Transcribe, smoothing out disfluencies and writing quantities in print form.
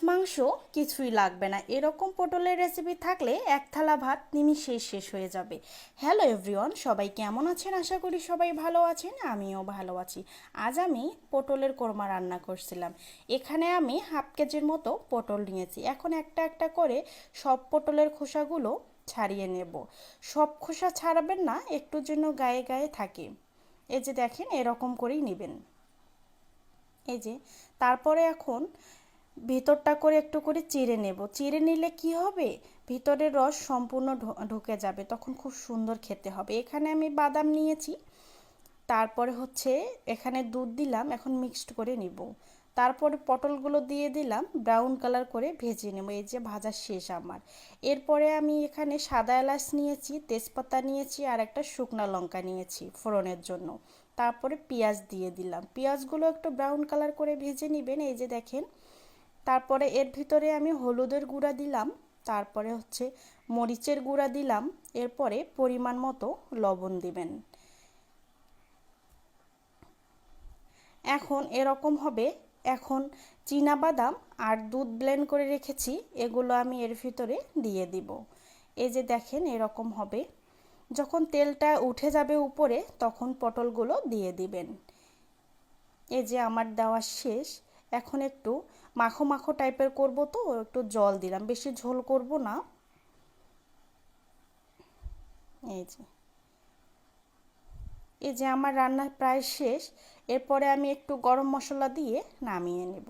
মাংস কিছুই লাগবে না। এরকম পটলের রেসিপি থাকলে এক থালা ভাত নিমিষেই শেষ হয়ে যাবে। হ্যালো এভরিওয়ান, সবাই কেমন আছেন? আশা করি সবাই ভালো আছেন, আমিও ভালো আছি। আজ আমি পটলের কোরমা রান্না করছিলাম। এখানে আমি হাফ কেজির মতো পটল নিয়েছি। এখন একটা একটা করে সব পটলের খোসাগুলো ছাড়িয়ে নেব। সব খোসা ছাড়াবেন না, একটু জন্য গায়ে গায়ে থাকে। এই যে দেখেন, এরকম করেই নেবেন। এই যে, তারপরে এখন ভিতরটা করে একটু করে চিড়ে নেব। চিড়ে নিলে কি হবে, ভিতরের রস সম্পূর্ণ ঢুকে যাবে, তখন খুব সুন্দর খেতে হবে। এখানে আমি বাদাম নিয়েছি, তারপরে হচ্ছে এখানে দুধ দিলাম, এখন মিক্সড করে নিব। তারপরে পটলগুলো দিয়ে দিলাম, ব্রাউন কালার করে ভেজে নেব। এই যে ভাজা শেষ আমার। এরপরে আমি এখানে সাদা এলাচ নিয়েছি, তেজপাতা নিয়েছি, আর একটা শুকনা লঙ্কা নিয়েছি ফোড়নের জন্য। তারপরে পেঁয়াজ দিয়ে দিলাম, পেঁয়াজগুলো একটু ব্রাউন কালার করে ভেজে নেবেন। এই যে দেখেন, তারপরে এর ভিতরে আমি হলুদের গুঁড়া দিলাম, তারপরে হচ্ছে মরিচের গুঁড়া দিলাম, এরপরে পরিমাণ মতো লবণ দিবেন। এখন এরকম হবে। এখন চীনা বাদাম আর দুধ ব্লেন্ড করে রেখেছি, এগুলো আমি এর ভিতরে দিয়ে দিব। এই যে দেখেন, এরকম হবে। যখন তেলটা উঠে যাবে উপরে, তখন পটলগুলো দিয়ে দিবেন। এই যে আমার দেওয়া শেষ। এখন একটু মাখো মাখো টাইপের করব, তো একটু জল দিলাম, বেশি ঝোল করব না। এই যে, এই যে আমার রান্না প্রায় শেষ। এরপরে আমি একটু গরম মশলা দিয়ে নামিয়ে নেব।